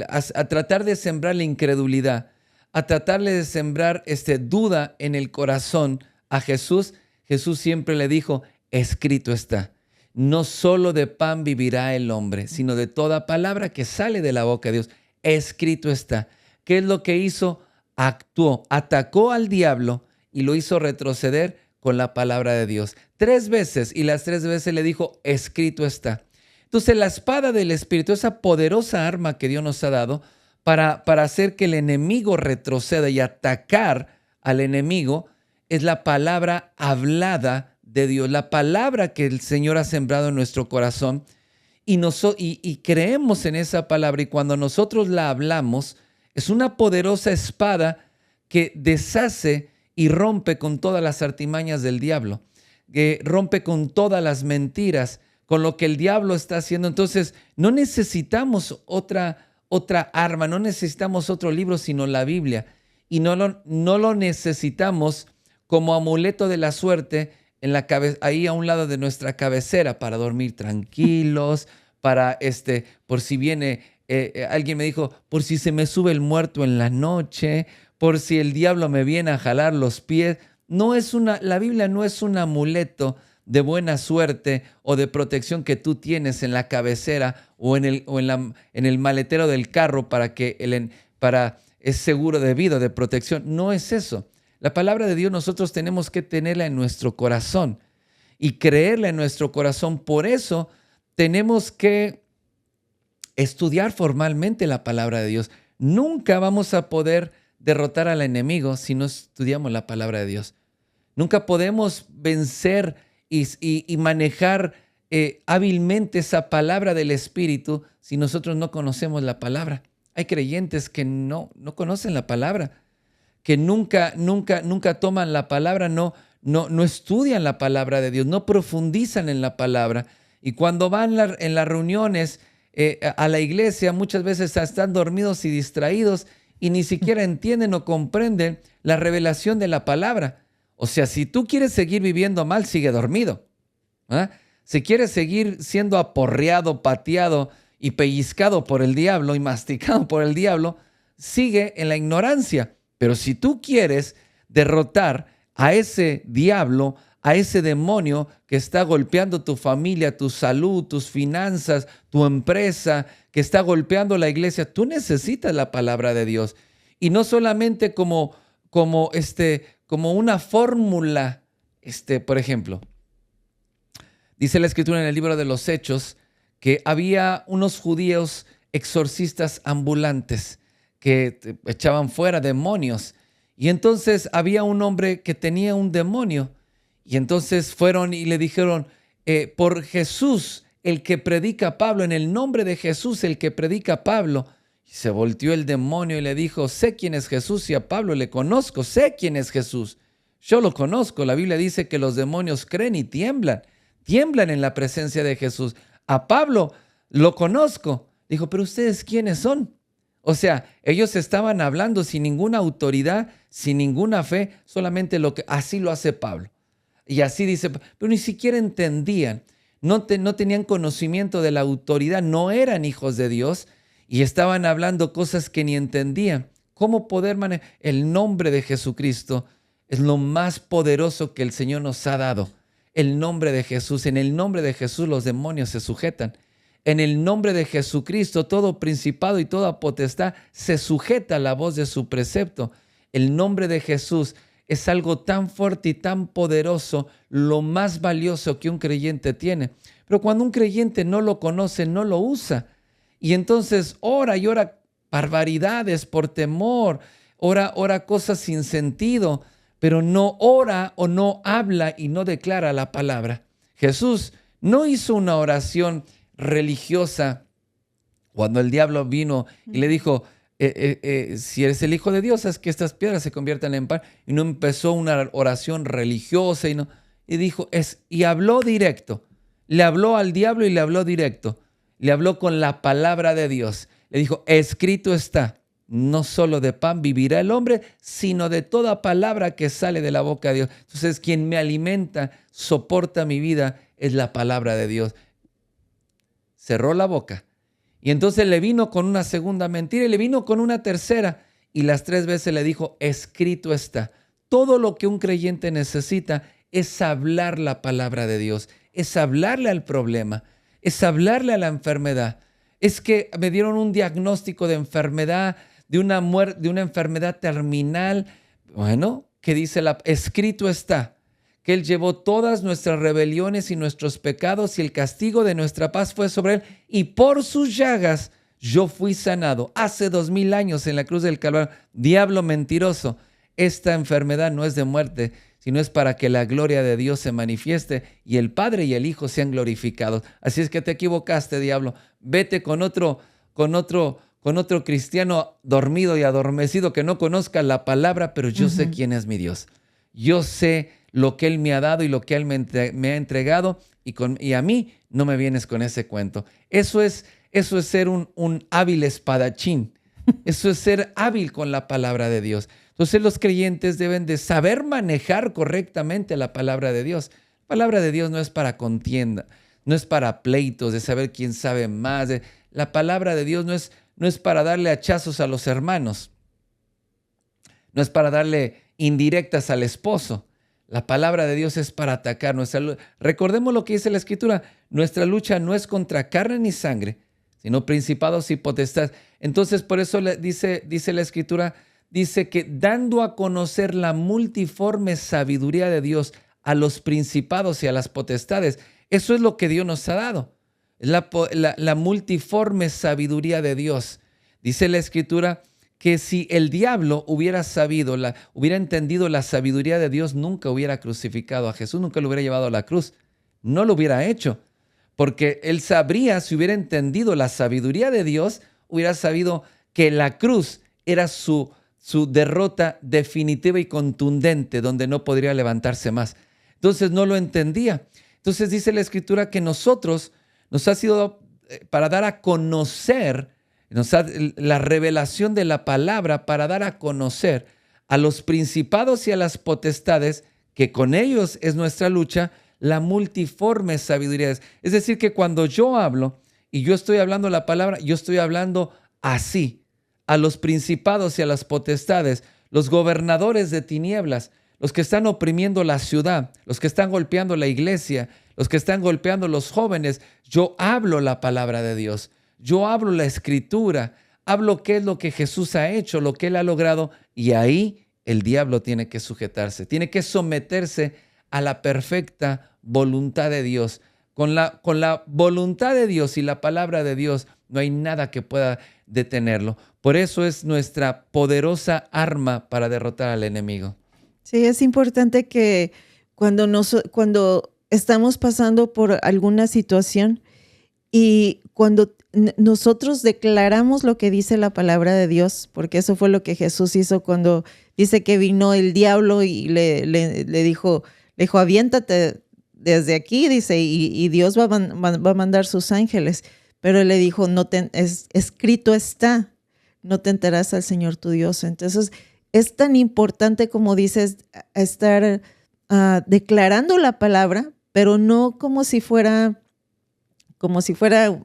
a tratar de sembrar la incredulidad, a tratarle de sembrar duda en el corazón a Jesús, Jesús siempre le dijo, escrito está. No solo de pan vivirá el hombre, sino de toda palabra que sale de la boca de Dios. Escrito está. ¿Qué es lo que hizo? Actuó, atacó al diablo y lo hizo retroceder con la palabra de Dios. 3 veces, y las 3 veces le dijo, escrito está. Entonces la espada del Espíritu, esa poderosa arma que Dios nos ha dado para hacer que el enemigo retroceda y atacar al enemigo, es la palabra hablada de Dios, la palabra que el Señor ha sembrado en nuestro corazón, y creemos en esa palabra, y cuando nosotros la hablamos, es una poderosa espada que deshace y rompe con todas las artimañas del diablo, que rompe con todas las mentiras, con lo que el diablo está haciendo. Entonces, no necesitamos otra arma, no necesitamos otro libro, sino la Biblia, y no lo necesitamos como amuleto de la suerte ahí a un lado de nuestra cabecera para dormir tranquilos, para por si viene, alguien me dijo, por si se me sube el muerto en la noche, por si el diablo me viene a jalar los pies. La Biblia no es un amuleto de buena suerte o de protección que tú tienes en la cabecera o en el maletero del carro es seguro de vida, de protección. No es eso. La palabra de Dios nosotros tenemos que tenerla en nuestro corazón y creerla en nuestro corazón. Por eso tenemos que estudiar formalmente la palabra de Dios. Nunca vamos a poder derrotar al enemigo si no estudiamos la palabra de Dios. Nunca podemos vencer y manejar hábilmente esa palabra del Espíritu si nosotros no conocemos la palabra. Hay creyentes que no conocen la palabra, que nunca toman la palabra, no estudian la palabra de Dios, no profundizan en la palabra. Y cuando van en las reuniones a la iglesia, muchas veces están dormidos y distraídos y ni siquiera entienden o comprenden la revelación de la palabra. O sea, si tú quieres seguir viviendo mal, sigue dormido. ¿Ah? Si quieres seguir siendo aporreado, pateado y pellizcado por el diablo y masticado por el diablo, sigue en la ignorancia. Pero si tú quieres derrotar a ese diablo, a ese demonio que está golpeando tu familia, tu salud, tus finanzas, tu empresa, que está golpeando la iglesia, tú necesitas la palabra de Dios. Y no solamente como una fórmula, por ejemplo, dice la Escritura en el libro de los Hechos que había unos judíos exorcistas ambulantes que echaban fuera demonios. Y entonces había un hombre que tenía un demonio. Y entonces fueron y le dijeron, por Jesús, el que predica Pablo, en el nombre de Jesús, el que predica Pablo. Y se volteó el demonio y le dijo, sé quién es Jesús y a Pablo le conozco, sé quién es Jesús. Yo lo conozco. La Biblia dice que los demonios creen y tiemblan en la presencia de Jesús. A Pablo lo conozco. Dijo, pero ¿ustedes quiénes son? O sea, ellos estaban hablando sin ninguna autoridad, sin ninguna fe, solamente así lo hace Pablo. Y así dice, pero ni siquiera entendían, no tenían conocimiento de la autoridad, no eran hijos de Dios y estaban hablando cosas que ni entendían. ¿Cómo poder manejar? El nombre de Jesucristo es lo más poderoso que el Señor nos ha dado. El nombre de Jesús, en el nombre de Jesús los demonios se sujetan. En el nombre de Jesucristo todo principado y toda potestad se sujeta a la voz de su precepto. El nombre de Jesús es algo tan fuerte y tan poderoso, lo más valioso que un creyente tiene. Pero cuando un creyente no lo conoce, no lo usa. Y entonces ora y ora barbaridades por temor, ora cosas sin sentido, pero no ora o no habla y no declara la palabra. Jesús no hizo una oración religiosa cuando el diablo vino y le dijo, si eres el Hijo de Dios, haz que estas piedras se conviertan en pan. Y no empezó una oración religiosa y habló directo. Le habló al diablo y le habló directo. Le habló con la palabra de Dios. Le dijo, escrito está, no solo de pan vivirá el hombre, sino de toda palabra que sale de la boca de Dios. Entonces, quien me alimenta, soporta mi vida, es la palabra de Dios. Cerró la boca. Y entonces le vino con una segunda mentira y le vino con una tercera. Y las 3 veces le dijo, escrito está. Todo lo que un creyente necesita es hablar la palabra de Dios, es hablarle al problema, es hablarle a la enfermedad. Es que me dieron un diagnóstico de enfermedad, de una enfermedad terminal. Bueno, ¿qué dice escrito está? Que Él llevó todas nuestras rebeliones y nuestros pecados y el castigo de nuestra paz fue sobre Él. Y por sus llagas yo fui sanado. Hace 2000 años en la cruz del Calvario. Diablo mentiroso, esta enfermedad no es de muerte, sino es para que la gloria de Dios se manifieste y el Padre y el Hijo sean glorificados. Así es que te equivocaste, diablo. Vete con otro cristiano dormido y adormecido que no conozca la palabra, pero yo sé quién es mi Dios. Yo sé lo que Él me ha dado y lo que Él me ha entregado y a mí no me vienes con ese cuento. Eso es ser un hábil espadachín. Eso es ser hábil con la palabra de Dios. Entonces los creyentes deben de saber manejar correctamente la palabra de Dios. La palabra de Dios no es para contienda, no es para pleitos de saber quién sabe más. La palabra de Dios no es para darle hachazos a los hermanos. No es para darle indirectas al esposo. La palabra de Dios es para atacar nuestra lucha. Recordemos lo que dice la Escritura. Nuestra lucha no es contra carne ni sangre, sino principados y potestades. Entonces, por eso dice la Escritura, dice que dando a conocer la multiforme sabiduría de Dios a los principados y a las potestades. Eso es lo que Dios nos ha dado. La multiforme sabiduría de Dios. Dice la Escritura que si el diablo hubiera entendido la sabiduría de Dios, nunca hubiera crucificado a Jesús, nunca lo hubiera llevado a la cruz. No lo hubiera hecho, porque él sabría, si hubiera entendido la sabiduría de Dios, hubiera sabido que la cruz era su derrota definitiva y contundente, donde no podría levantarse más. Entonces no lo entendía. Entonces dice la Escritura que nosotros nos ha sido para dar a conocer nos da la revelación de la palabra para dar a conocer a los principados y a las potestades, que con ellos es nuestra lucha, la multiforme sabiduría. Es decir, que cuando yo hablo y yo estoy hablando la palabra, yo estoy hablando así a los principados y a las potestades, los gobernadores de tinieblas, los que están oprimiendo la ciudad, los que están golpeando la iglesia, los que están golpeando los jóvenes. Yo hablo la palabra de Dios, yo hablo la escritura, hablo qué es lo que Jesús ha hecho, lo que Él ha logrado, y ahí el diablo tiene que sujetarse, tiene que someterse a la perfecta voluntad de Dios. Con la voluntad de Dios y la palabra de Dios no hay nada que pueda detenerlo. Por eso es nuestra poderosa arma para derrotar al enemigo. Sí, es importante que cuando estamos pasando por alguna situación y cuando nosotros declaramos lo que dice la palabra de Dios, porque eso fue lo que Jesús hizo cuando dice que vino el diablo y le dijo, aviéntate desde aquí, dice, y Dios va a mandar sus ángeles. Pero él le dijo, escrito está, no tentarás al Señor tu Dios. Entonces, es tan importante, como dices, estar declarando la palabra, pero no como si fuera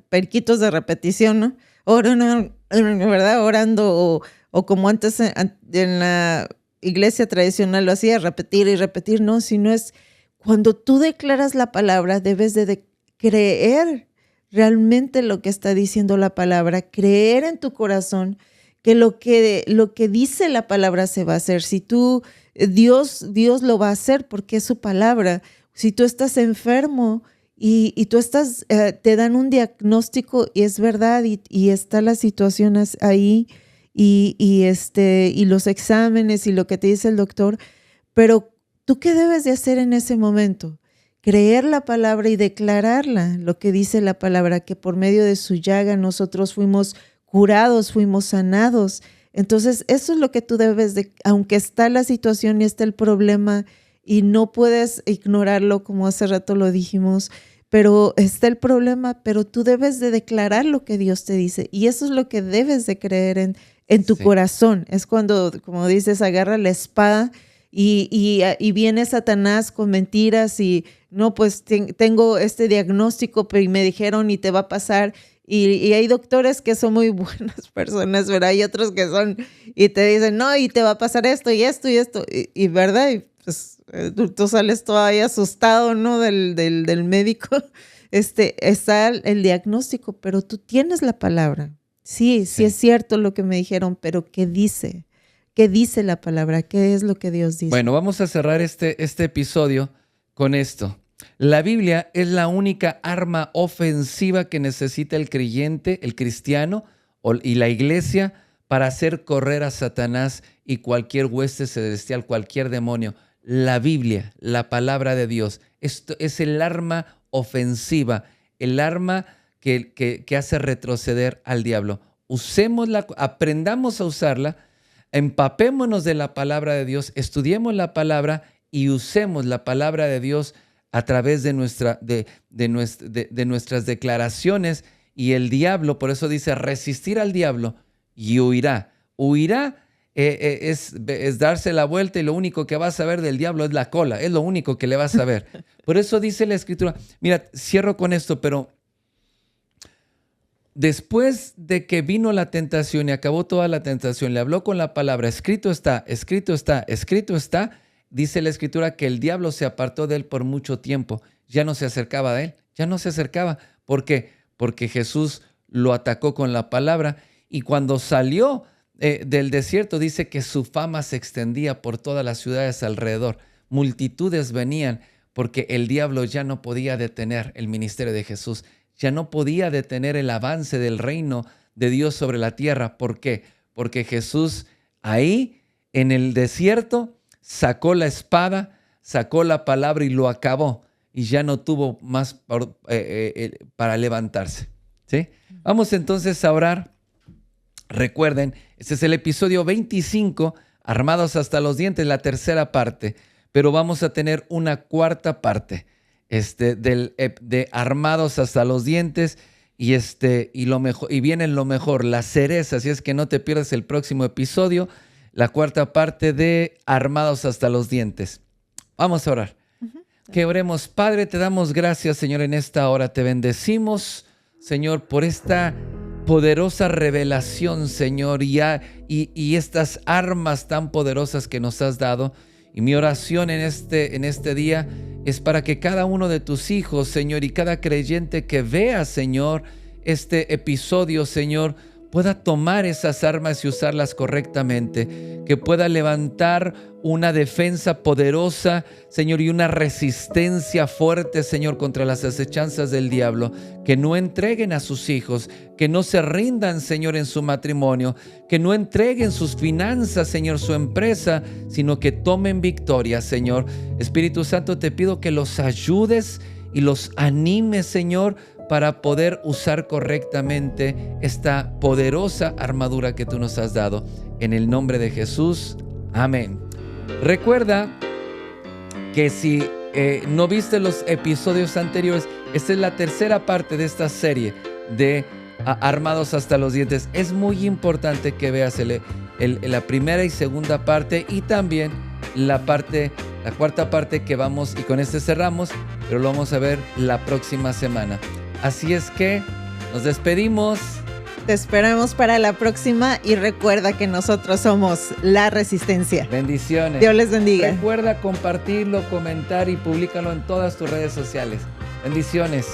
periquitos de repetición, ¿no? ¿Verdad? Orando, o como antes en la iglesia tradicional lo hacía, repetir y repetir, no, sino es cuando tú declaras la palabra, debes de creer realmente lo que está diciendo la palabra, creer en tu corazón que lo que dice la palabra se va a hacer. Si Dios lo va a hacer porque es su palabra. Si tú estás enfermo y tú te dan un diagnóstico y es verdad y está la situación ahí y los exámenes y lo que te dice el doctor, pero ¿tú qué debes de hacer en ese momento? Creer la palabra y declararla, lo que dice la palabra, que por medio de su llaga nosotros fuimos curados, fuimos sanados. Entonces, eso es lo que tú debes de, aunque está la situación y está el problema y no puedes ignorarlo, como hace rato lo dijimos, pero está el problema, pero tú debes de declarar lo que Dios te dice. Y eso es lo que debes de creer en tu corazón. Es cuando, como dices, agarra la espada y viene Satanás con mentiras y no, pues tengo este diagnóstico, pero y me dijeron y te va a pasar. Y hay doctores que son muy buenas personas, ¿verdad? Hay otros que son y te dicen, no, y te va a pasar esto y esto y esto. Y ¿verdad? Y pues tú sales todavía asustado, ¿no? Del médico. Está el diagnóstico, pero tú tienes la palabra. Sí es cierto lo que me dijeron, pero ¿qué dice? ¿Qué dice la palabra? ¿Qué es lo que Dios dice? Bueno, vamos a cerrar este episodio con esto. La Biblia es la única arma ofensiva que necesita el creyente, el cristiano y la iglesia para hacer correr a Satanás y cualquier hueste celestial, cualquier demonio. La Biblia, la palabra de Dios, esto es el arma ofensiva, el arma que hace retroceder al diablo. Usémosla, aprendamos a usarla, empapémonos de la palabra de Dios, estudiemos la palabra y usemos la palabra de Dios a través de nuestras declaraciones, y el diablo, por eso dice, resistir al diablo y huirá. Huirá es darse la vuelta y lo único que vas a ver del diablo es la cola, es lo único que le vas a ver. Por eso dice la Escritura, mira, cierro con esto, pero después de que vino la tentación y acabó toda la tentación, le habló con la palabra, escrito está, escrito está, escrito está. Dice la Escritura que el diablo se apartó de él por mucho tiempo. Ya no se acercaba a él, ya no se acercaba. ¿Por qué? Porque Jesús lo atacó con la palabra. Y cuando salió del desierto, dice que su fama se extendía por todas las ciudades alrededor. Multitudes venían porque el diablo ya no podía detener el ministerio de Jesús. Ya no podía detener el avance del reino de Dios sobre la tierra. ¿Por qué? Porque Jesús ahí en el desierto sacó la espada, sacó la palabra y lo acabó. Y ya no tuvo más para levantarse. ¿Sí? Vamos entonces a orar. Recuerden, este es el episodio 25, armados hasta los dientes, la tercera parte. Pero vamos a tener una cuarta parte de armados hasta los dientes. y lo mejor, y viene lo mejor, la cereza. Así es que no te pierdas el próximo episodio, la cuarta parte de Armados hasta los dientes. Vamos a orar. Que oremos. Padre, te damos gracias, Señor, en esta hora. Te bendecimos, Señor, por esta poderosa revelación, Señor, y estas armas tan poderosas que nos has dado. Y mi oración en este día es para que cada uno de tus hijos, Señor, y cada creyente que vea, Señor, este episodio, Señor, pueda tomar esas armas y usarlas correctamente, que pueda levantar una defensa poderosa, Señor, y una resistencia fuerte, Señor, contra las acechanzas del diablo, que no entreguen a sus hijos, que no se rindan, Señor, en su matrimonio, que no entreguen sus finanzas, Señor, su empresa, sino que tomen victoria, Señor. Espíritu Santo, te pido que los ayudes y los animes, Señor, para poder usar correctamente esta poderosa armadura que tú nos has dado. En el nombre de Jesús, amén. Recuerda que si no viste los episodios anteriores, esta es la tercera parte de esta serie de Armados hasta los dientes. Es muy importante que veas la primera y segunda parte, y también la cuarta parte que vamos, y con este cerramos, pero lo vamos a ver la próxima semana. Así es que nos despedimos. Te esperamos para la próxima y recuerda que nosotros somos la Resistencia. Bendiciones. Dios les bendiga. Recuerda compartirlo, comentar y públicalo en todas tus redes sociales. Bendiciones.